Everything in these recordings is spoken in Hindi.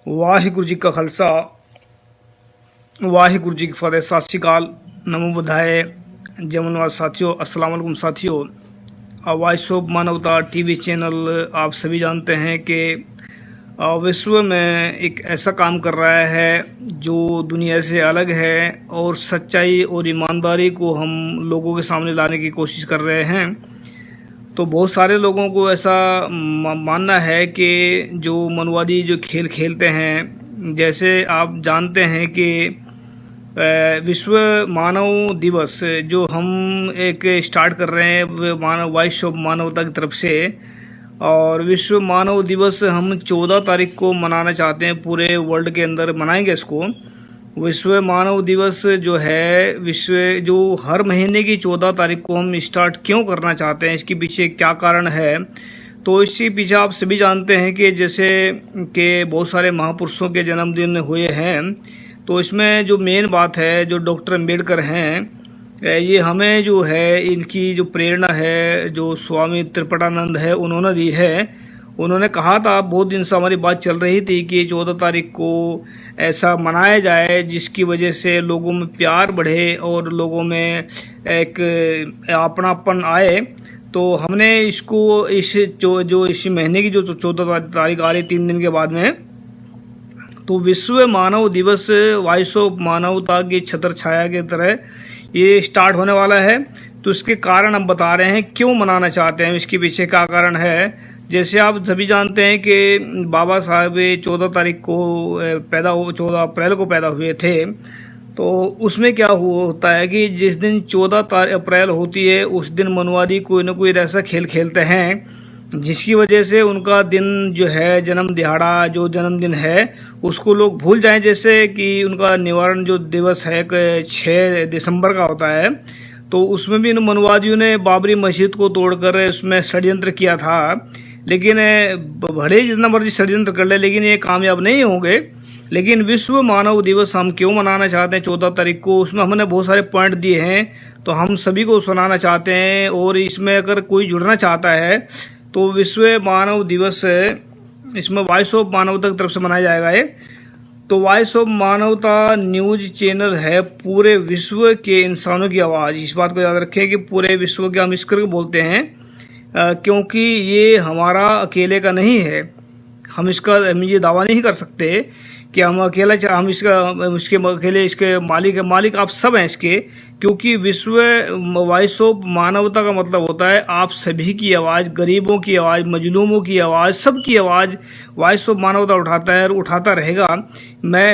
ਵਾਹਿਗੁਰੂ ਜੀ ਕਾ ਖਾਲਸਾ ਵਾਹਿਗुरु जी की फतेह। सत श्री अकाल, नमो बुधाए, जमनवाद साथियों, अस्सलाम वालेकुम साथियों। वॉइस ऑफ मानवता टीवी चैनल आप सभी जानते हैं कि विश्व में एक ऐसा काम कर रहा है जो दुनिया से अलग है और सच्चाई और ईमानदारी को हम लोगों के सामने लाने की कोशिश कर रहे हैं। तो बहुत सारे लोगों को ऐसा मानना है कि जो मनुवादी जो खेल खेलते हैं, जैसे आप जानते हैं कि विश्व मानव दिवस जो हम एक स्टार्ट कर रहे हैं मानव वॉइस ऑफ मानवता की तरफ से, और विश्व मानव दिवस हम 14 तारीख को मनाना चाहते हैं। पूरे वर्ल्ड के अंदर मनाएंगे इसको। विश्व मानव दिवस जो है विश्व जो हर महीने की 14 तारीख को हम स्टार्ट क्यों करना चाहते हैं, इसके पीछे क्या कारण है। तो इसके पीछे आप सभी जानते हैं कि जैसे कि बहुत सारे महापुरुषों के जन्मदिन हुए हैं। तो इसमें जो मेन बात है, जो डॉक्टर अम्बेडकर हैं, ये हमें जो है इनकी जो प्रेरणा है जो स्वामी त्रिपटानंद है उन्होंने दी है। उन्होंने कहा था, बहुत दिन से हमारी बात चल रही थी कि 14 तारीख को ऐसा मनाया जाए जिसकी वजह से लोगों में प्यार बढ़े और लोगों में एक अपनापन आए। तो हमने इसको इस जो इस महीने की जो 14 तारीख आ रही 3 दिन के बाद में, तो विश्व मानव दिवस वॉइस ऑफ मानवता की छत्र छाया की तरह ये स्टार्ट होने वाला है। तो इसके कारण हम बता रहे हैं क्यों मनाना चाहते हैं, इसके पीछे क्या कारण है। जैसे आप सभी जानते हैं कि बाबा साहब 14 तारीख को 14 अप्रैल को पैदा हुए थे। तो उसमें क्या होता है कि जिस दिन 14 अप्रैल होती है उस दिन मनुवादी कोई ना कोई ऐसा खेल खेलते हैं जिसकी वजह से उनका दिन जो है जन्म दिहाड़ा जो जन्मदिन है उसको लोग भूल जाएं। जैसे कि उनका निवारण जो दिवस है 6 दिसंबर का होता है, तो उसमें भी इन मनुवादियों ने बाबरी मस्जिद को तोड़कर उसमें षड्यंत्र किया था। लेकिन भले ही जितना मर्जी षड्यंत्र कर ले, लेकिन ये कामयाब नहीं होंगे। लेकिन विश्व मानव दिवस हम क्यों मनाना चाहते हैं 14 तारीख को, उसमें हमने बहुत सारे पॉइंट दिए हैं, तो हम सभी को सुनाना चाहते हैं। और इसमें अगर कोई जुड़ना चाहता है तो विश्व मानव दिवस इसमें वॉइस ऑफ मानवता की तरफ से मनाया जाएगा ये। तो वॉइस ऑफ मानवता न्यूज चैनल है पूरे विश्व के इंसानों की आवाज़। इस बात को याद रखें कि पूरे विश्व के हम इस करके बोलते हैं क्योंकि ये हमारा अकेले का नहीं है। हम ये दावा नहीं कर सकते कि हम अकेला हम इसके अकेले इसके मालिक आप सब हैं इसके, क्योंकि विश्व वॉइस ऑफ मानवता का मतलब होता है आप सभी की आवाज़, गरीबों की आवाज़, मजलूमों की आवाज़, सबकी आवाज़ वॉइस ऑफ मानवता उठाता है और उठाता रहेगा।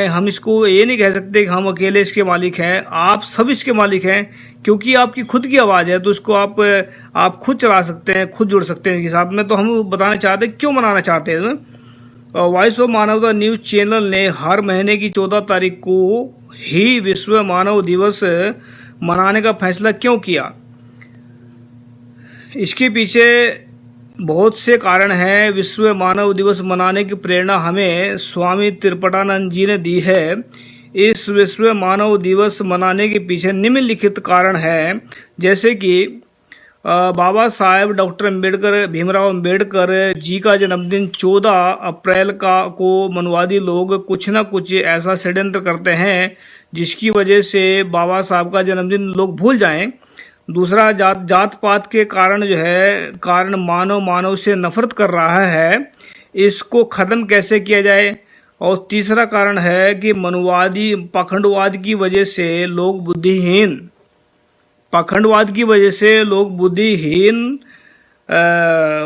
हम इसको ये नहीं कह सकते कि हम अकेले इसके मालिक हैं, आप सब इसके मालिक हैं, क्योंकि आपकी खुद की आवाज़ है। तो इसको आप खुद चला सकते हैं, खुद जुड़ सकते हैं इसके साथ में। तो हम बताना चाहते हैं क्यों मनाना चाहते हैं। वॉइस ऑफ मानवता न्यूज चैनल ने हर महीने की 14 तारीख को ही विश्व मानव दिवस मनाने का फैसला क्यों किया, इसके पीछे बहुत से कारण हैं। विश्व मानव दिवस मनाने की प्रेरणा हमें स्वामी त्रिपटानंद जी ने दी है। इस विश्व मानव दिवस मनाने के पीछे निम्नलिखित कारण है, जैसे कि बाबा साहेब डॉक्टर अम्बेडकर भीमराव अम्बेडकर जी का जन्मदिन 14 अप्रैल को मनुवादी लोग कुछ ना कुछ ऐसा षड्यंत्र करते हैं जिसकी वजह से बाबा साहब का जन्मदिन लोग भूल जाएं। दूसरा, जात पात के कारण जो है मानव से नफरत कर रहा है, इसको ख़त्म कैसे किया जाए। और तीसरा कारण है कि मनुवादी पाखंडवाद की वजह से लोग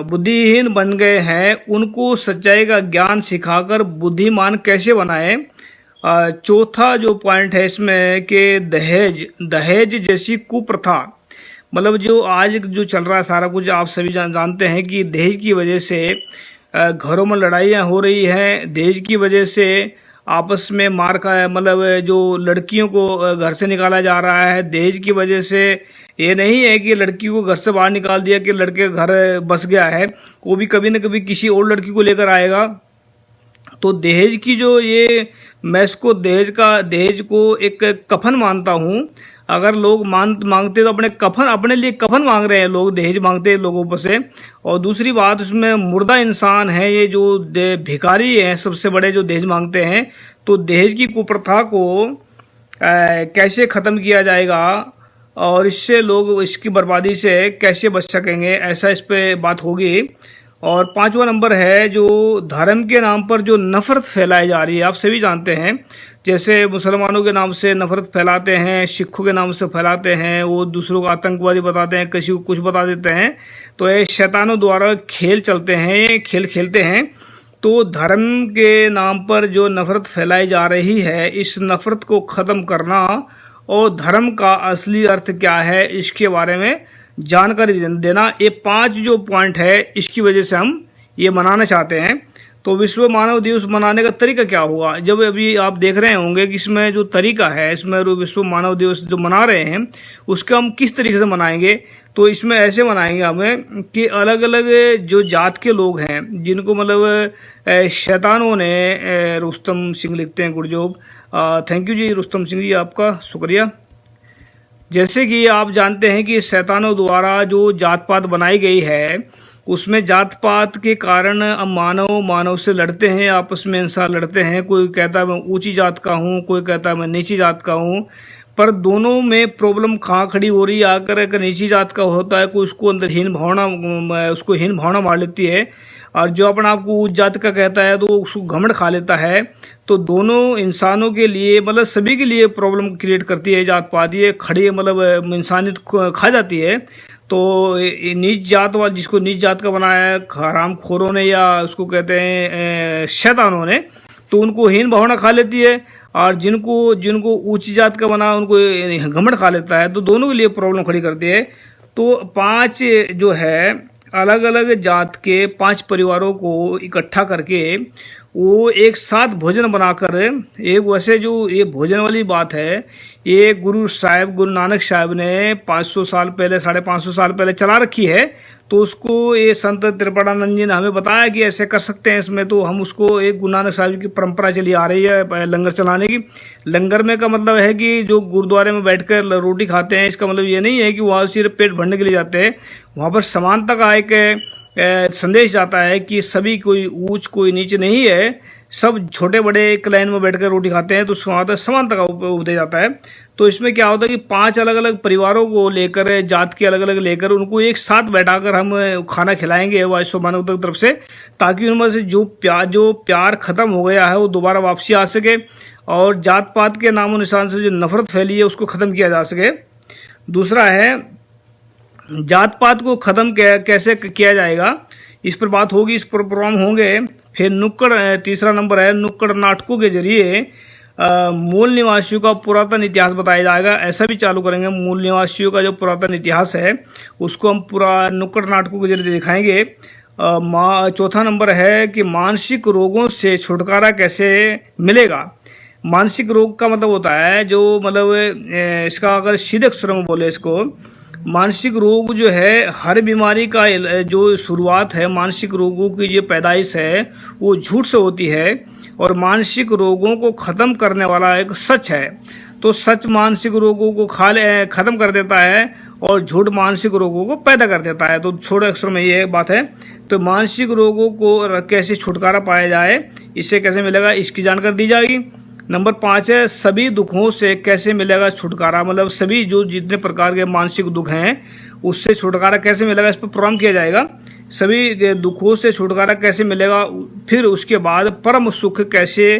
बुद्धिहीन बन गए हैं। उनको सच्चाई का ज्ञान सिखाकर बुद्धिमान कैसे बनाएं। चौथा जो पॉइंट है इसमें कि दहेज जैसी कुप्रथा, मतलब जो आज जो चल रहा है सारा कुछ आप सभी जानते हैं कि दहेज की वजह से घरों में लड़ाइयाँ हो रही हैं। दहेज की वजह से आपस में मार का मतलब जो लड़कियों को घर से निकाला जा रहा है। दहेज की वजह से ये नहीं है कि लड़की को घर से बाहर निकाल दिया कि लड़के घर बस गया है, वो भी कभी न कभी किसी और लड़की को लेकर आएगा। तो दहेज की जो ये मैं इसको दहेज को एक कफन मानता हूँ। अगर लोग मांगते तो अपने लिए कफन मांग रहे हैं, लोग दहेज मांगते हैं लोगों पर से। और दूसरी बात, उसमें मुर्दा इंसान है, ये जो भिखारी हैं सबसे बड़े जो दहेज मांगते हैं। तो दहेज की कुप्रथा को कैसे ख़त्म किया जाएगा और इससे लोग इसकी बर्बादी से कैसे बच सकेंगे, ऐसा इस पे बात होगी। और 5वां नंबर है जो धर्म के नाम पर जो नफरत फैलाई जा रही है, आप सभी जानते हैं। जैसे मुसलमानों के नाम से नफरत फैलाते हैं, सिखों के नाम से फैलाते हैं, वो दूसरों को आतंकवादी बताते हैं, किसी को कुछ बता देते हैं। तो ये शैतानों द्वारा खेल चलते हैं, खेल खेलते हैं। तो धर्म के नाम पर जो नफरत फैलाई जा रही है, इस नफरत को ख़त्म करना और धर्म का असली अर्थ क्या है इसके बारे में जानकारी देना, ये 5 जो पॉइंट है इसकी वजह से हम ये मनाना चाहते हैं। तो विश्व मानव दिवस मनाने का तरीका क्या होगा, जब अभी आप देख रहे होंगे कि इसमें जो तरीका है, इसमें विश्व मानव दिवस जो मना रहे हैं उसका हम किस तरीके से मनाएंगे। तो इसमें ऐसे मनाएंगे हमें कि अलग अलग जो जात के लोग हैं, जिनको मतलब शैतानों ने, रुस्तम सिंह लिखते हैं गुरजोब, थैंक यू जी रुस्तम सिंह जी, आपका शुक्रिया। जैसे कि आप जानते हैं कि शैतानों द्वारा जो जात पात बनाई गई है, उसमें जात पात के कारण अब मानव से लड़ते हैं, आपस में इंसान लड़ते हैं। कोई कहता है मैं ऊंची जात का हूँ, कोई कहता है मैं नीची जात का हूँ, पर दोनों में प्रॉब्लम कहाँ खड़ी हो रही है। आकर एक नीची जात का होता है, कोई उसको अंदर हीन भावना मार लेती है, और जो अपने आप को उच्च जात का कहता है तो उसको घमंड खा लेता है। तो दोनों इंसानों के लिए, मतलब सभी के लिए प्रॉब्लम क्रिएट करती है जात पात, ये खड़ी मतलब इंसानियत खा जाती है। तो नीच जात वाला, जिसको नीच जात का बनाया है हराम खोरों ने, या उसको कहते हैं शैतानों ने, तो उनको हीन भावना खा लेती है, और जिनको ऊंची जात का बना उनको घमंड खा लेता है। तो दोनों के लिए प्रॉब्लम खड़ी करती है। तो 5 जो है अलग अलग जात के 5 परिवारों को इकट्ठा करके वो एक साथ भोजन बनाकर, एक वैसे जो ये भोजन वाली बात है, ये गुरु नानक साहब ने 500 साल पहले, 550 साल पहले चला रखी है। तो उसको ये संत त्रिपड़ानंद जी ने हमें बताया कि ऐसे कर सकते हैं इसमें। तो हम उसको, एक गुरु नानक साहब की परंपरा चली आ रही है लंगर चलाने की। लंगर में का मतलब है कि जो गुरुद्वारे में बैठकर रोटी खाते हैं, इसका मतलब ये नहीं है कि वहाँ सिर्फ पेट भरने के लिए जाते हैं। वहाँ पर समानता का एक संदेश जाता है कि सभी, कोई ऊंच कोई नीच नहीं है, सब छोटे बड़े एक लाइन में बैठकर रोटी खाते हैं। तो समानता का उपदेश जाता है। तो इसमें क्या होता है कि 5 अलग अलग परिवारों को लेकर, जात के अलग अलग लेकर, उनको एक साथ बैठाकर हम खाना खिलाएंगे विश्व मानव की तरफ से, ताकि उनमें से जो प्यार खत्म हो गया है वो दोबारा वापसी आ सके, और जात पात के नामो निशान से जो नफरत फैली है उसको खत्म किया जा सके। दूसरा है जात पात को खत्म कैसे किया जाएगा, इस पर बात होगी, इस पर प्रोग्राम होंगे। फिर तीसरा नंबर है नुक्कड़ नाटकों के जरिए मूल निवासियों का पुरातन इतिहास बताया जाएगा। ऐसा भी चालू करेंगे, मूल निवासियों का जो पुरातन इतिहास है उसको हम पूरा नुक्कड़ नाटकों के जरिए दिखाएंगे। चौथा नंबर है कि मानसिक रोगों से छुटकारा कैसे मिलेगा। मानसिक रोग का मतलब होता है जो, मतलब इसका अगर सीधे अक्षरों में बोले इसको, मानसिक रोग जो है, हर बीमारी का जो शुरुआत है, मानसिक रोगों की जो पैदाइश है वो झूठ से होती है, और मानसिक रोगों को ख़त्म करने वाला एक सच है। तो सच मानसिक रोगों को ख़त्म कर देता है, और झूठ मानसिक रोगों को पैदा कर देता है। तो छोटे अक्षर में ये बात है। तो मानसिक रोगों को कैसे छुटकारा पाया जाए, इससे कैसे मिलेगा, इसकी जानकारी दी जाएगी। नंबर 5 है सभी दुखों से कैसे मिलेगा छुटकारा, मतलब सभी जो जितने प्रकार के मानसिक दुख हैं उससे छुटकारा कैसे मिलेगा, इस पर प्रोग्राम किया जाएगा। सभी दुखों से छुटकारा कैसे मिलेगा, फिर उसके बाद परम सुख कैसे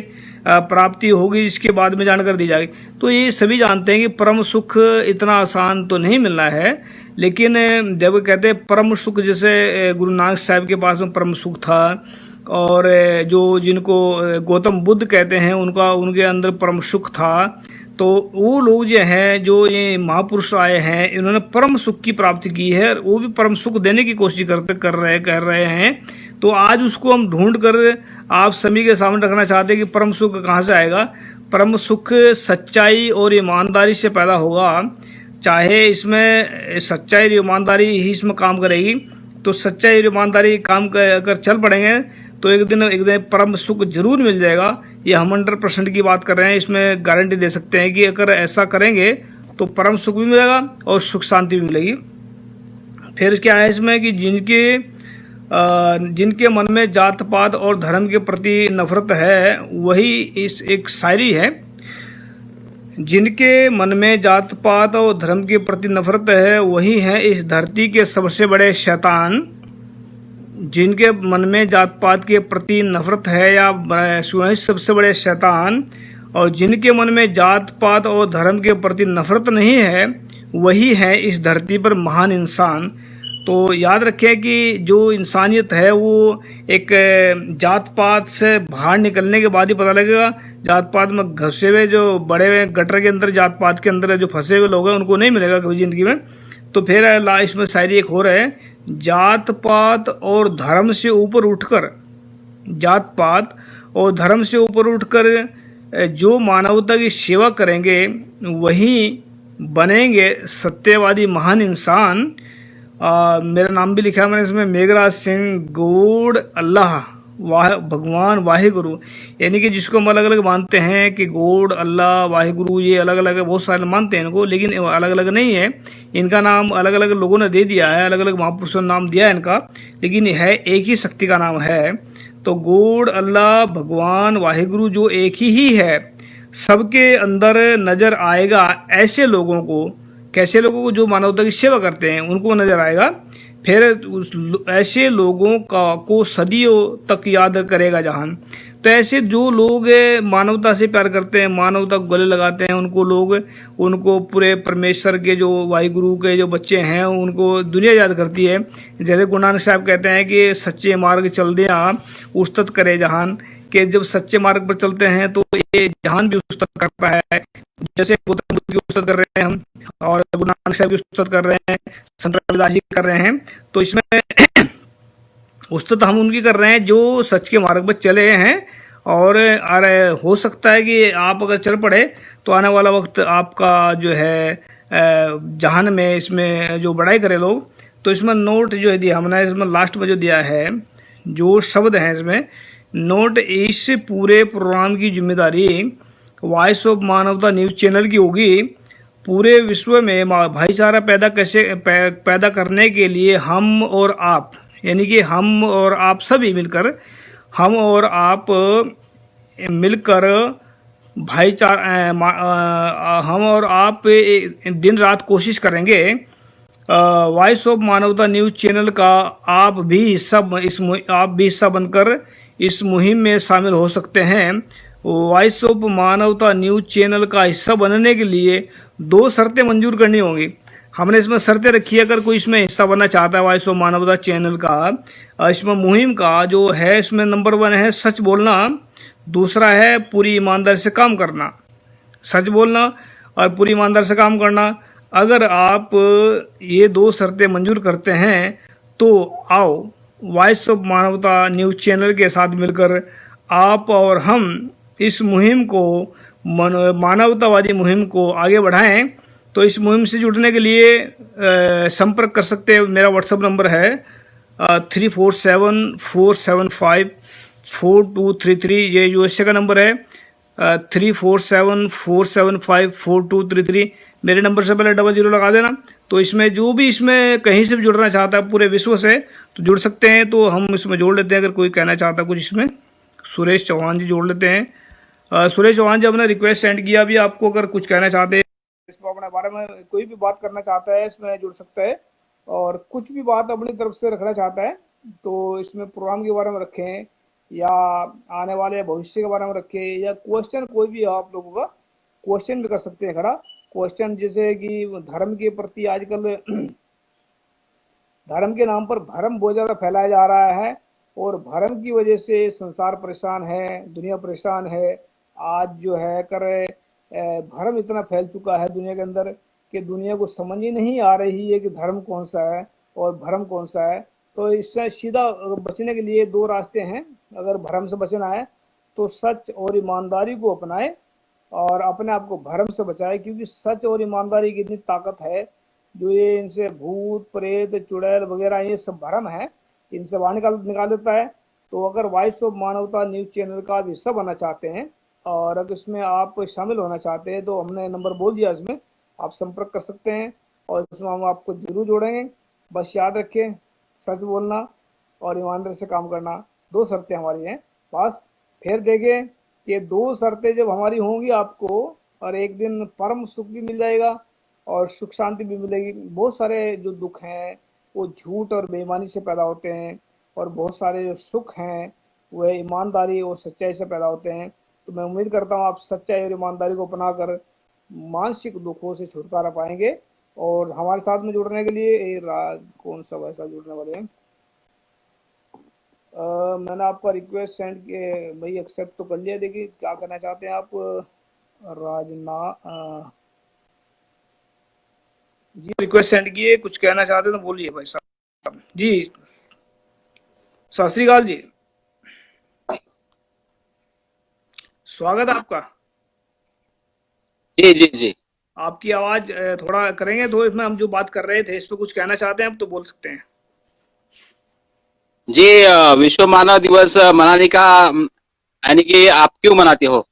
प्राप्ति होगी, इसके बाद में जानकारी दी जाएगी। तो ये सभी जानते हैं कि परम सुख इतना आसान तो नहीं मिलना है, लेकिन जब कहते हैं परम सुख, जैसे गुरु नानक साहब के पास में परम सुख था, और जो जिनको गौतम बुद्ध कहते हैं उनके अंदर परम सुख था। तो वो लोग जो हैं, जो ये महापुरुष आए हैं, इन्होंने परम सुख की प्राप्ति की है, वो भी परम सुख देने की कोशिश कर रहे हैं। तो आज उसको हम ढूंढ कर आप सभी के सामने रखना चाहते हैं कि परम सुख कहाँ से आएगा। परम सुख सच्चाई और ईमानदारी से पैदा होगा। चाहे इसमें सच्चाई और ईमानदारी ही इसमें काम करेगी। तो सच्चाई और ईमानदारी काम कर चल पड़ेंगे तो एक दिन परम सुख जरूर मिल जाएगा। ये हम 100% की बात कर रहे हैं, इसमें गारंटी दे सकते हैं कि अगर ऐसा करेंगे तो परम सुख भी मिलेगा और सुख शांति भी मिलेगी। फिर क्या है इसमें कि जिनके मन में जात पात और धर्म के प्रति नफरत है, वही इस एक शायरी है, जिनके मन में जात पात और धर्म के प्रति नफरत है वही है इस धरती के सबसे बड़े शैतान। जिनके मन में जात पात के प्रति नफरत है या वही सबसे बड़े शैतान, और जिनके मन में जात पात और धर्म के प्रति नफरत नहीं है वही है इस धरती पर महान इंसान। तो याद रखें कि जो इंसानियत है वो एक जात पात से बाहर निकलने के बाद ही पता लगेगा। जात पात में घुसे हुए जो बड़े हुए गटर के अंदर, जात पात के अंदर जो फंसे हुए लोग हैं उनको नहीं मिलेगा कभी जिंदगी में। तो फिर लास्ट में शायरी एक हो रहा है, जात पात और धर्म से ऊपर उठकर, जात पात और धर्म से ऊपर उठकर जो मानवता की सेवा करेंगे वही बनेंगे सत्यवादी महान इंसान। मेरा नाम भी लिखा है मैंने इसमें, मेघराज सिंह गौड़ अल्लाह भगवान वाहिगुरु, यानी कि जिसको हम अलग अलग मानते हैं कि गौड़ अल्लाह वाहिगुरु, ये अलग अलग है, बहुत सारे मानते हैं इनको, लेकिन अलग अलग नहीं है। इनका नाम अलग अलग लोगों ने दे दिया है, अलग अलग महापुरुषों ने नाम दिया है इनका, लेकिन है एक ही शक्ति का नाम है। तो गौड़ अल्लाह भगवान वाहिगुरु जो एक ही है, सबके अंदर नजर आएगा ऐसे लोगों को, कैसे लोगों को, जो मानवता की सेवा करते हैं उनको नजर आएगा। फिर ऐसे लोगों को सदियों तक याद करेगा जहान। तो ऐसे जो लोग मानवता से प्यार करते हैं, मानवता को गले लगाते हैं, उनको पूरे परमेश्वर के जो वाहिगुरु के जो बच्चे हैं उनको दुनिया याद करती है। जैसे गुरु नानक साहब कहते हैं कि सच्चे मार्ग चल दिया उस्तत करे जहान, कि जब सच्चे मार्ग पर चलते हैं तो ये जहान भी उस्तत करता है। जैसे गौतम बुद्ध की उस्तत कर रहे हैं हम, और गुरु नानक साहब की उस्तत कर रहे हैं, संत रविदास जी कर रहे हैं, तो इसमें उस्तत हम उनकी कर रहे हैं जो सच के मार्ग पर चले हैं। और अरे हो सकता है कि आप अगर चल पड़े तो आने वाला वक्त आपका जो है जहान में इसमें जो बड़ाई करे लोग। तो इसमें नोट जो है दिया हमने, इसमें लास्ट में जो दिया है जो शब्द हैं इसमें, नोट इस पूरे प्रोग्राम की जिम्मेदारी वॉइस ऑफ मानवता न्यूज़ चैनल की होगी। पूरे विश्व में भाईचारा पैदा करने के लिए हम और आप, यानी कि हम और आप सभी मिलकर, हम और आप मिलकर भाईचारा, हम और आप दिन रात कोशिश करेंगे। वॉइस ऑफ मानवता न्यूज़ चैनल का आप भी हिस्सा बनकर इस मुहिम में शामिल हो सकते हैं। वॉइस ऑफ मानवता न्यूज़ चैनल का हिस्सा बनने के लिए 2 शर्तें मंजूर करनी होंगी। हमने इसमें शर्तें रखी है, अगर कोई इसमें हिस्सा बनना चाहता है वॉइस ऑफ मानवता चैनल का, इसमें मुहिम का जो है, इसमें नंबर 1 है सच बोलना, दूसरा है पूरी ईमानदारी से काम करना। सच बोलना और पूरी ईमानदारी से काम करना। अगर आप ये 2 शर्तें मंजूर करते हैं तो आओ वॉइस ऑफ मानवता न्यूज़ चैनल के साथ मिलकर आप और हम इस मुहिम को, मानवतावादी मुहिम को आगे बढ़ाएं। तो इस मुहिम से जुड़ने के लिए संपर्क कर सकते हैं। मेरा व्हाट्सएप नंबर है 3474754233, ये यूएसए का नंबर है। 3474754233 मेरे नंबर से पहले 00 लगा देना। तो इसमें जो भी इसमें कहीं से भी जुड़ना चाहता है पूरे विश्व से तो जुड़ सकते हैं। तो हम इसमें जोड़ लेते हैं, अगर कोई कहना चाहता है कुछ इसमें। सुरेश चौहान जी जोड़ लेते हैं। सुरेश चौहान जी अपना रिक्वेस्ट सेंड किया अभी आपको, अगर कुछ कहना चाहते हैं इसमें, अपने बारे में कोई भी बात करना चाहता है इसमें जुड़ सकता है, और कुछ भी बात अपनी तरफ से रखना चाहता है तो इसमें प्रोग्राम के बारे में रखें या आने वाले भविष्य के बारे में रखें, या क्वेश्चन कोई भी आप लोगों का क्वेश्चन भी कर सकते हैं खड़ा क्वेश्चन। जैसे कि धर्म के प्रति आजकल धर्म के नाम पर भ्रम बहुत ज़्यादा फैलाया जा रहा है, और भ्रम की वजह से संसार परेशान है, दुनिया परेशान है। आज जो है भ्रम इतना फैल चुका है दुनिया के अंदर कि दुनिया को समझ ही नहीं आ रही है कि धर्म कौन सा है और भ्रम कौन सा है। तो इससे सीधा बचने के लिए 2 रास्ते हैं। अगर भ्रम से बचना है तो सच और ईमानदारी को अपनाए और अपने आप को भ्रम से बचाए, क्योंकि सच और ईमानदारी की इतनी ताकत है जो ये इनसे भूत प्रेत चुड़ैल वगैरह ये सब भ्रम है, इनसे बाहर निकाल देता है। तो अगर वॉइस ऑफ मानवता न्यूज़ चैनल का हिस्सा बनना चाहते हैं और अगर इसमें आप शामिल होना चाहते हैं तो हमने नंबर बोल दिया इसमें आप संपर्क कर सकते हैं और इसमें हम आपको जरूर जोड़ेंगे। बस याद रखें, सच बोलना और ईमानदारी से काम करना, 2 शर्तें हमारी हैं बस। फिर देखें कि 2 शर्तें जब हमारी होंगी आपको, और एक दिन परम सुख भी मिल जाएगा और सुख शांति भी मिलेगी। बहुत सारे जो दुख हैं वो झूठ और बेईमानी से पैदा होते हैं, और बहुत सारे जो सुख हैं वह ईमानदारी और सच्चाई से पैदा होते हैं। तो मैं उम्मीद करता हूँ आप सच्चाई और ईमानदारी को अपनाकर मानसिक दुखों से छुटकारा पाएंगे। और हमारे साथ में जुड़ने के लिए कौन सा भाई साहब जुड़ने वाले हैं? मैंने आपका रिक्वेस्ट सेंड किए भाई, एक्सेप्ट तो कर लिया। देखिए क्या करना चाहते हैं आप? राजना जी रिक्वेस्ट सेंड किए, कुछ कहना चाहते हैं तो बोलिए भाई साहब जी। सत श्री अकाल जी, स्वागत है आपका। जी जी जी, आपकी आवाज थोड़ा करेंगे तो इसमें हम जो बात कर रहे थे इस पर कुछ कहना चाहते हैं आप तो बोल सकते हैं। जी विश्व मानव दिवस मनाने का यानी कि आप क्यों मनाते हो?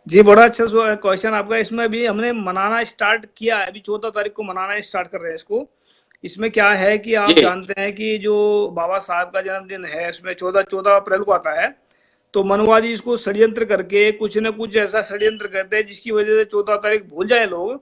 जी बड़ा अच्छा क्वेश्चन आपका। इसमें भी हमने मनाना स्टार्ट किया है, अभी 14 तारीख को मनाना स्टार्ट कर रहे हैं इसको। इसमें क्या है कि आप जी जानते हैं कि जो बाबा साहब का जन्मदिन है इसमें 14 अप्रैल को आता है। तो मनवादी इसको षड्यंत्र करके कुछ न कुछ ऐसा षड्यंत्र करते हैं जिसकी वजह से 14 तारीख भूल जाए लोग,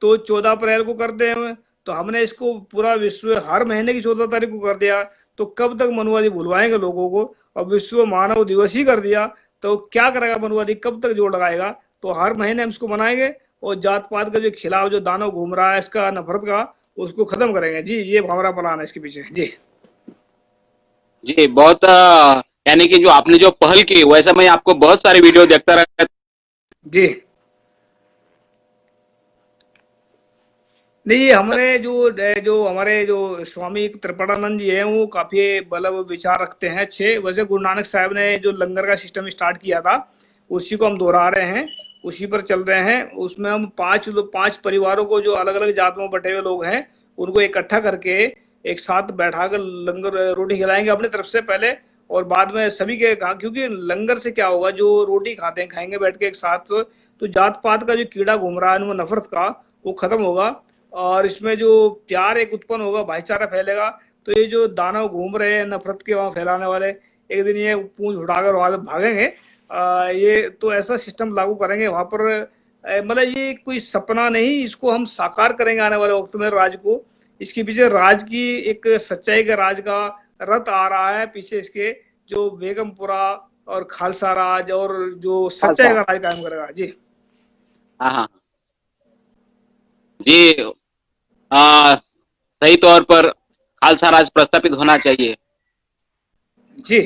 तो 14 अप्रैल को करते हैं। तो हमने इसको पूरा विश्व हर महीने की 14 तारीख को कर दिया। तो कब तक मनवादी भुलवाएंगे लोगों को? अब विश्व मानव दिवस ही कर दिया तो क्या करेगा मनवादी, कब तक जोड़ लगाएगा? तो हर महीने हम इसको मनाएंगे और जात पात का जो खिलाफ जो दानव घूम रहा है इसका नफरत का, उसको खत्म करेंगे जी। ये हमारा प्लान है इसके पीछे जी। जी, बहुत यानी कि जो आपने जो पहल की वैसे मैं आपको बहुत सारे वीडियो देखता रहता जी नहीं, हमने जो हमारे जो स्वामी त्रिपड़ानंद जी हैं वो काफी मतलब विचार रखते हैं अच्छे। वैसे गुरु नानक साहब ने जो लंगर का सिस्टम स्टार्ट किया था उसी को हम दोहरा रहे हैं, उसी पर चल रहे हैं। उसमें हम 5 परिवारों को जो अलग अलग जात में बटे हुए लोग हैं उनको इकट्ठा करके एक साथ बैठाकर लंगर रोटी खिलाएंगे अपनी तरफ से पहले, और बाद में सभी के क्योंकि लंगर से क्या होगा, जो रोटी खाते हैं खाएंगे बैठ के एक साथ, तो जात पात का जो कीड़ा घूम रहा है उनमें नफरत का, वो खत्म होगा। और इसमें जो प्यार एक उत्पन्न होगा, भाईचारा फैलेगा। तो ये जो दानव घूम रहे हैं नफरत के वहां फैलाने वाले, एक दिन ये पूंछ उठाकर वहां से भागेंगे। ये तो ऐसा सिस्टम लागू करेंगे वहां पर, मतलब ये कोई सपना नहीं, इसको हम साकार करेंगे आने वाले वक्त में राज को। इसके पीछे राज की एक सच्चाई का राज का रथ आ रहा है पीछे इसके, जो बेगमपुरा और खालसा राज और जो सच्चाई था। का राज कायम करेगा जी। हाँ हाँ जी, सही तौर पर खालसा राज प्रस्थापित होना चाहिए। जी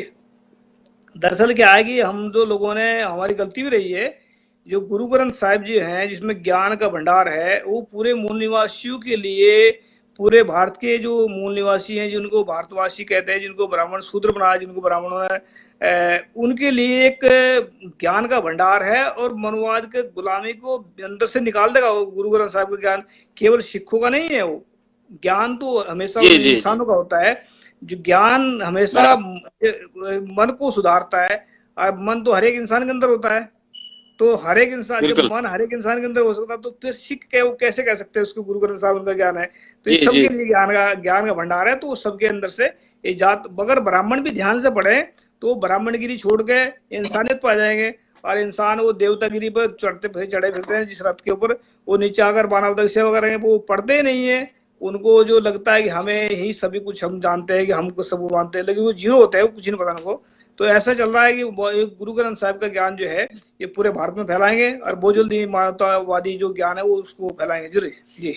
दरअसल क्या है कि हम जो लोगों ने, हमारी गलती भी रही है, जो गुरु ग्रंथ साहिब जी हैं जिसमें ज्ञान का भंडार है, वो पूरे मूल निवासियों के लिए, पूरे भारत के जो मूल निवासी हैं जिनको भारतवासी कहते हैं, जिनको ब्राह्मण शूद्र बनाया, जिनको ब्राह्मणों ने उनके लिए एक ज्ञान का भंडार है। और मनुवाद के गुलामी को अंदर से निकाल देगा वो गुरु ग्रंथ साहिब का ज्ञान। केवल सिखों का नहीं है वो ज्ञान, तो हमेशा जी जी जी, इंसानों का होता है। जो ज्ञान हमेशा बराबर। मन को सुधारता है, और मन तो हर एक इंसान के अंदर होता है। तो हर एक इंसान, जब बिल्कुल। मन हर एक इंसान के अंदर हो सकता है तो फिर सिख के वो कैसे कह सकते हैं उसको गुरु ग्रंथ साहिब उनका ज्ञान है? तो ये जी जी सबके लिए ज्ञान का भंडार है। तो सबके अंदर से ये जात, अगर ब्राह्मण भी ध्यान से पढ़े तो ब्राह्मणगिरी छोड़ के इंसानियत पा जाएंगे। और इंसान वो देवतागिरी पर चढ़े फिरते हैं जिस रथ के ऊपर, वो नीचे आकर मानवता की सेवा करेंगे, वो पढ़ते ही नहीं है। उनको जो लगता है कि हमें ही सभी कुछ हम जानते हैं, कि हमको सब मानते हैं, लेकिन वो जीरो होते हैं, वो कुछ नहीं पता उनको। तो ऐसा चल रहा है कि गुरु ग्रंथ साहिब का ज्ञान जो है ये पूरे भारत में फैलाएंगे, और बहुत जल्दी मानवतावादी जो ज्ञान है वो उसको फैलाएंगे जी जी।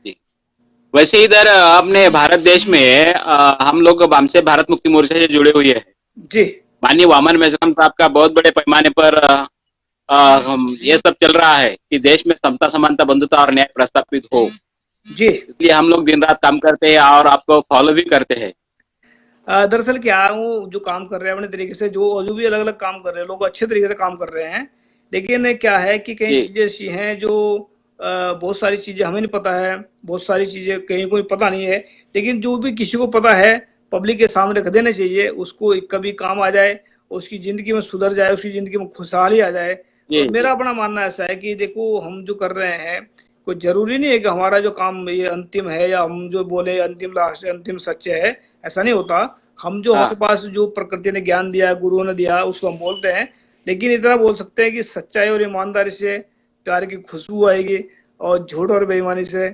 जी। वैसे इधर अपने भारत देश में हम लोग हमसे भारत मुक्ति मोर्चा से जुड़े हुए हैं। जी माननीय वामन मेश्राम साहब का बहुत बड़े पैमाने पर ये सब चल रहा है कि देश में समता समानता बंधुता और न्याय प्रस्तापित हो। जी इसलिए हम लोग दिन रात काम करते हैं और आपको फॉलो भी करते हैं। दरअसल क्या है, वो जो काम कर रहे हैं अपने तरीके से, जो भी अलग अलग काम कर रहे हैं लोग अच्छे तरीके से काम कर रहे हैं। लेकिन क्या है कि कई जी चीजें ऐसी हैं जो बहुत सारी चीजें हमें नहीं पता है, बहुत सारी चीजें कहीं को पता नहीं है। लेकिन जो भी किसी को पता है पब्लिक के सामने रख देना चाहिए, उसको कभी काम आ जाए, उसकी जिंदगी में सुधर जाए, उसकी जिंदगी में खुशहाली आ जाए। जी जी मेरा अपना मानना ऐसा है कि देखो हम जो कर रहे हैं, कोई जरूरी नहीं है कि हमारा जो काम ये अंतिम है या हम जो बोले अंतिम लास्ट अंतिम सत्य है, ऐसा नहीं होता। हम जो हमारे हाँ पास जो प्रकृति ने ज्ञान दिया है, गुरुओं ने दिया है, उसको हम बोलते हैं। लेकिन इतना बोल सकते हैं कि सच्चाई और ईमानदारी से प्यार की खुशबू आएगी, और झूठ और बेईमानी से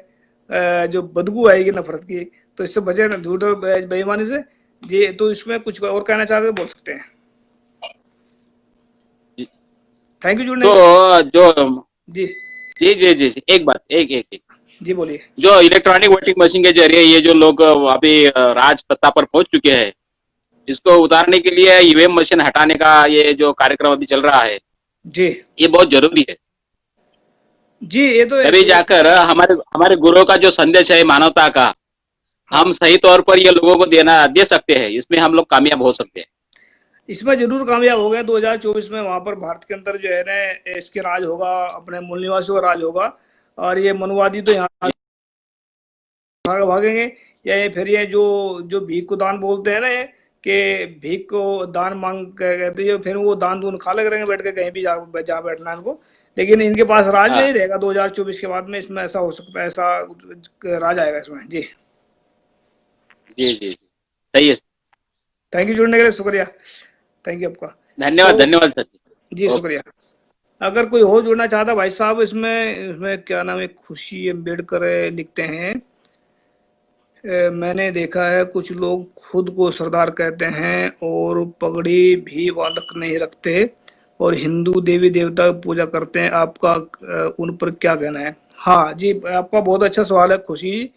जो बदबू आएगी नफरत की। तो इससे बचे ना झूठ और बेईमानी से। जी, तो इसमें कुछ और कहना चाहते हैं तो बोल सकते हैं। जी। थैंक यू जुड़ने तो के लिए। जो जी। जी जी जी जी, एक बात, एक जी बोलिए। जो इलेक्ट्रॉनिक वोटिंग मशीन के जरिए ये जो लोग अभी राज सत्ता पर पहुंच चुके हैं, इसको उतारने के लिए ईवीएम मशीन हटाने का ये जो कार्यक्रम अभी चल रहा है, जी। ये बहुत जरूरी है। जी, ये तो तभी जाकर हमारे हमारे गुरुओं का जो संदेश है मानवता का, हाँ, हम सही तौर पर ये लोगों को दे सकते हैं, इसमें हम लोग कामयाब हो सकते हैं। इसमें जरूर कामयाब हो गए। 2024 में वहां पर भारत के अंदर जो है ना इसके राज होगा, अपने मूल निवासियों का राज होगा। और ये मनुवादी तो यहाँ भागेंगे। या ये फिर ये जो भीख को दान बोलते हैं ना, ये कि भीख को दान मांग कहते हैं, फिर वो दान दून खा लग रहे हैं बैठ के, कहीं भी जा बैठना है इनको। लेकिन इनके पास राज हाँ नहीं रहेगा 2024 के बाद में। इसमें ऐसा हो सकता है, ऐसा राज आएगा इसमें। जी। जी जी जी, सही है। थैंक यू जुड़ने के लिए, शुक्रिया। थैंक यू आपका। धन्यवाद तो धन्यवाद सर जी। जी ओके। शुक्रिया। अगर कोई और जुड़ना चाहता भाई साहब इसमें, इसमें क्या नाम है, खुशी अम्बेडकर लिखते हैं। मैंने देखा है कुछ लोग खुद को सरदार कहते हैं और पगड़ी भी बालक नहीं रखते, और हिंदू देवी देवता की पूजा करते हैं। आपका उन पर क्या कहना है? हाँ जी, आपका बहुत अच्छा सवाल है खुशी।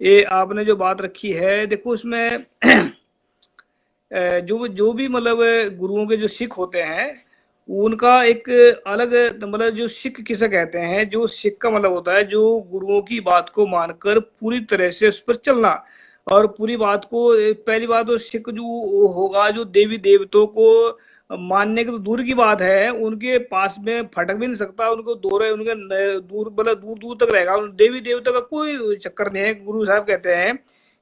ये आपने जो बात रखी है, देखो इसमें जो जो भी मतलब गुरुओं के जो सिख होते हैं, उनका एक अलग मतलब, जो सिख किसे कहते हैं, जो सिख का मतलब होता है जो गुरुओं की बात को मानकर पूरी तरह से उस पर चलना। और पूरी बात को, पहली बात तो सिख जो होगा, जो देवी देवताओं को मानने की तो दूर की बात है, उनके पास में फटक भी नहीं सकता, उनको दूर है, उनके दूर मतलब दूर दूर तक रहेगा। देवी देवता का कोई चक्कर नहीं है। गुरु साहब कहते हैं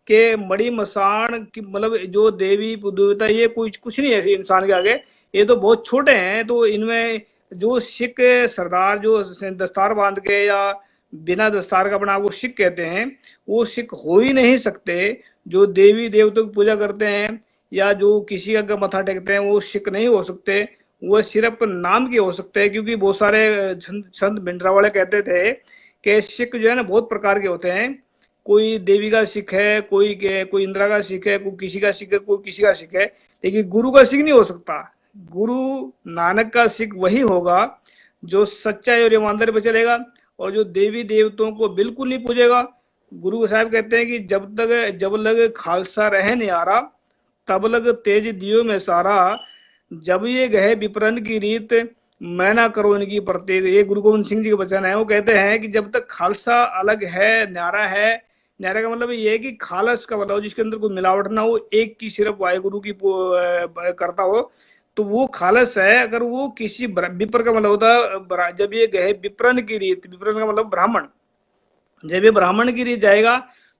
कि मणि मसान की मतलब जो देवी देवता, ये कोई कुछ नहीं है इंसान के आगे, ये तो बहुत छोटे हैं। तो इनमें जो सिख सरदार जो दस्तार बांध के या बिना दस्तार का अपना वो सिख कहते हैं, वो सिख हो ही नहीं सकते। जो देवी देवताओं की पूजा करते हैं या जो किसी का मत्था टेकते हैं, वो सिख नहीं हो सकते। वो सिर्फ नाम के हो सकते हैं। क्योंकि बहुत सारे संत भिंडरावाले कहते थे कि सिख जो है ना बहुत प्रकार के होते हैं। कोई देवी का सिख है, कोई इंदिरा का सिख है, कोई किसी का सिख है, कोई किसी का सिख है। लेकिन गुरु का सिख नहीं हो सकता। गुरु नानक का सिख वही होगा जो सच्चाई और ईमानदारी पर चलेगा, और जो देवी देवताओं को बिल्कुल नहीं पूजेगा। गुरु साहब कहते हैं कि जब लग खालसा रह न्यारा, तब लग तेज दियो में सारा, जब ये गए विपरन की रीत, मैं ना करो इनकी प्रतीत। ये गुरु गोविंद सिंह जी के वचन है। वो कहते हैं कि जब तक खालसा अलग है, न्यारा है। न्यारा का मतलब ये है कि खालस का मतलब जिसके अंदर कोई मिलावट ना हो, एक की सिर्फ वाहेगुरु की करता हो, तो वो खालस है। अगर वो किसी विपर का मतलब होता है, जब ये गए विप्रन की रीत, विप्रन का मतलब ब्राह्मण, जब ये ब्राह्मण की रीत जाएगा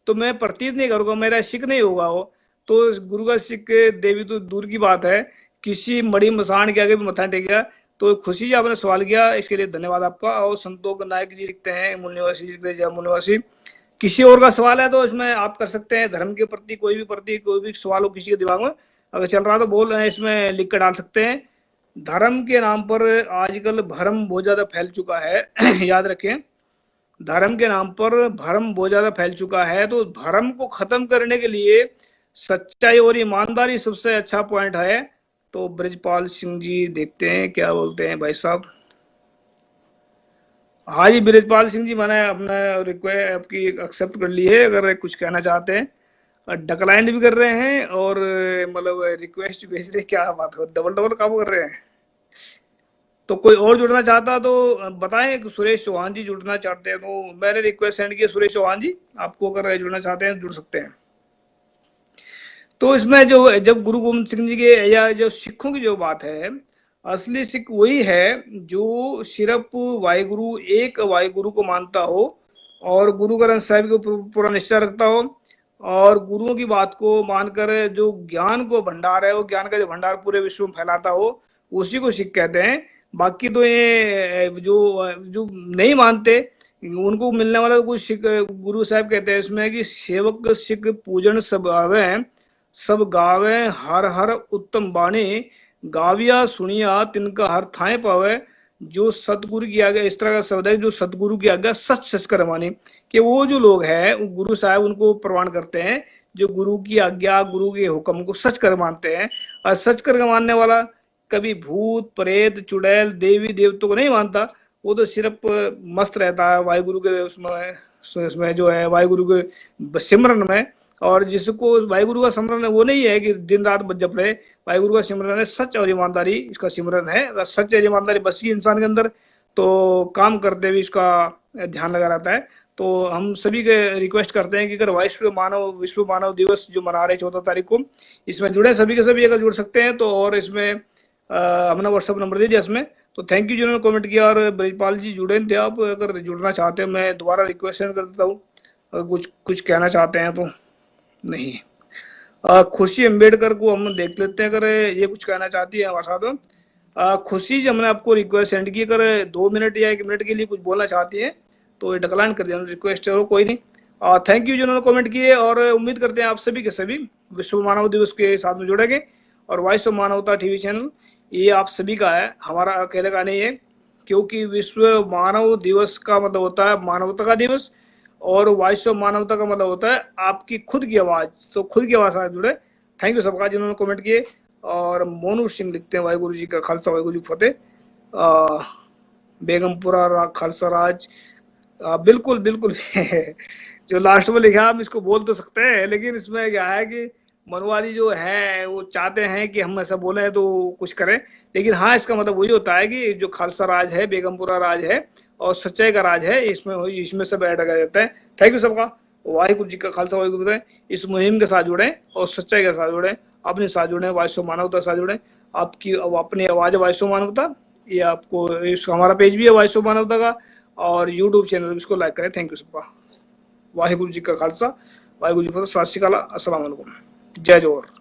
तो मैं प्रतीत नहीं करूंगा, मेरा सिख नहीं होगा वो। तो गुरु का सिख देवी तो दूर की बात है, किसी मड़ी मसान के आगे भी मत्था टेकेगा। तो खुशी जी आपने सवाल किया, इसके लिए धन्यवाद आपका। और संतोष नायक जी लिखते हैं, मूल निवासी जी लिखते हैं, जय मूल निवासी। किसी और का सवाल है तो इसमें आप कर सकते हैं। धर्म के प्रति कोई भी सवाल हो किसी के दिमाग में अगर चल रहा तो बोल रहे हैं, इसमें लिख कर डाल सकते हैं। धर्म के नाम पर आजकल भरम बहुत ज्यादा फैल चुका है। याद रखें, धर्म के नाम पर भरम बहुत ज्यादा फैल चुका है। तो धर्म को खत्म करने के लिए सच्चाई और ईमानदारी सबसे अच्छा पॉइंट है। तो ब्रजपाल सिंह जी देखते हैं क्या बोलते हैं भाई साहब। हाँ जी, ब्रजपाल सिंह जी, मैंने अपना रिक्वेस्ट आपकी एक्सेप्ट कर ली है। अगर कुछ कहना चाहते हैं, डकलाइन भी कर रहे हैं और मतलब रिक्वेस्ट भेज रहे, क्या बात है, डबल डबल काम कर रहे हैं। तो कोई और जुड़ना चाहता तो बताएं कि सुरेश चौहान जी जुड़ना चाहते हैं तो मैंने रिक्वेस्ट सेंड किया। सुरेश चौहान जी, आपको अगर जुड़ना चाहते हैं जुड़ सकते हैं। तो इसमें जो जब गुरु गोविंद सिंह जी के या जो सिखों की जो बात है, असली सिख वही है जो सिर्फ वाहिगुरु, एक वाहिगुरु को मानता हो और गुरु ग्रंथ साहिब को पूरा निश्चय रखता हो, और गुरुओं की बात को मानकर जो ज्ञान को भंडार है, वो ज्ञान का जो भंडार पूरे विश्व में फैलाता हो, उसी को सिख कहते हैं। बाकी तो ये जो जो नहीं मानते उनको मिलने वाला कुछ सिख गुरु साहब कहते हैं इसमें कि सेवक सिख पूजन सब आवे, सब गावे हर हर उत्तम बाणी, गाविया सुनिया तिनका हर थाए पावे, जो सतगुरु की आज्ञा, इस तरह का शब्द है, जो सतगुरु की आज्ञा सच सच कर माने। कि वो जो लोग हैं गुरु साहब उनको प्रमाण करते हैं जो गुरु की आज्ञा गुरु के हुक्म को सच कर मानते हैं। और सच कर मानने वाला कभी भूत प्रेत चुड़ैल देवी देवताओं को नहीं मानता, वो तो सिर्फ मस्त रहता है वाहिगुरु के उसमें जो है वाहिगुरु के सिमरन में। और जिसको वाहिगुरु का सिमरन है वो नहीं है कि दिन रात जप रहे, वाहिगुरु का सिमरन है सच और ईमानदारी, इसका सिमरन है। अगर सच और ईमानदारी बसी इंसान के अंदर तो काम करते हुए इसका ध्यान लगा रहता है। तो हम सभी के रिक्वेस्ट करते हैं कि अगर विश्व मानव दिवस जो मना रहे 14 तारीख को, इसमें जुड़े सभी के सभी अगर जुड़ सकते हैं तो। और इसमें हमने व्हाट्सएप नंबर दे दिया इसमें। तो थैंक यू जिन्होंने कमेंट किया। और ब्रिजपाल जी जुड़े थे, आप अगर जुड़ना चाहते हैं मैं दोबारा रिक्वेस्ट कर देता हूँ, अगर कुछ कहना चाहते हैं तो। नहीं, खुशी अम्बेडकर को हम देख लेते हैं अगर ये कुछ कहना चाहती है हमारे साथ। खुशी जी हमने आपको रिक्वेस्ट सेंड की, अगर 2 मिनट या 1 मिनट के लिए कुछ बोलना चाहती है तो ये डिक्लाइन कर दिया रिक्वेस्ट, चलो कोई नहीं। थैंक यू जिन्होंने कमेंट किए। और उम्मीद करते हैं आप सभी के सभी विश्व मानव दिवस के साथ में जुड़ेंगे। और वॉइस ऑफ मानवता टीवी चैनल ये आप सभी का है, हमारा अकेले का नहीं है। क्योंकि विश्व मानव दिवस का मतलब होता है मानवता का दिवस, और वॉइस ऑफ मानवता का मतलब होता है आपकी खुद की आवाज। तो खुद की आवाज साथ जुड़े। थैंक यू सबका जिन्होंने कमेंट किए। और मोनू सिंह लिखते हैं वाहिगुरु जी का खालसा वाहिगुरु जी फतेह। बेगमपुरा खालसा राज, बिल्कुल बिल्कुल जो लास्ट में लिखा हम इसको बोल तो सकते हैं, लेकिन इसमें क्या है कि मनवादी जो है वो चाहते हैं कि हम ऐसा बोले तो कुछ करें। लेकिन हाँ, इसका मतलब वही होता है कि जो खालसा राज है, बेगमपुरा राज है और सच्चाई का राज है, इसमें सब ऐड किया जाता है। थैंक यू सबका। वाहिगुरु जी का खालसा वाहिगुरु जी। इस मुहिम के साथ जुड़े और सच्चाई के साथ जुड़े, अपने साथ जुड़े, वॉइस ऑफ मानवता साथ जुड़े। आपकी अपनी आवाज वॉइस ऑफ मानवता, ये आपको हमारा पेज भी है वॉइस ऑफ मानवता का, और यूट्यूब चैनल इसको लाइक करें। थैंक यू सबका। वाहिगुरु जी का खालसा वाहिगुरु जी का सत श्री अकाल, अस्सलाम वालेकुम, जय जोहर।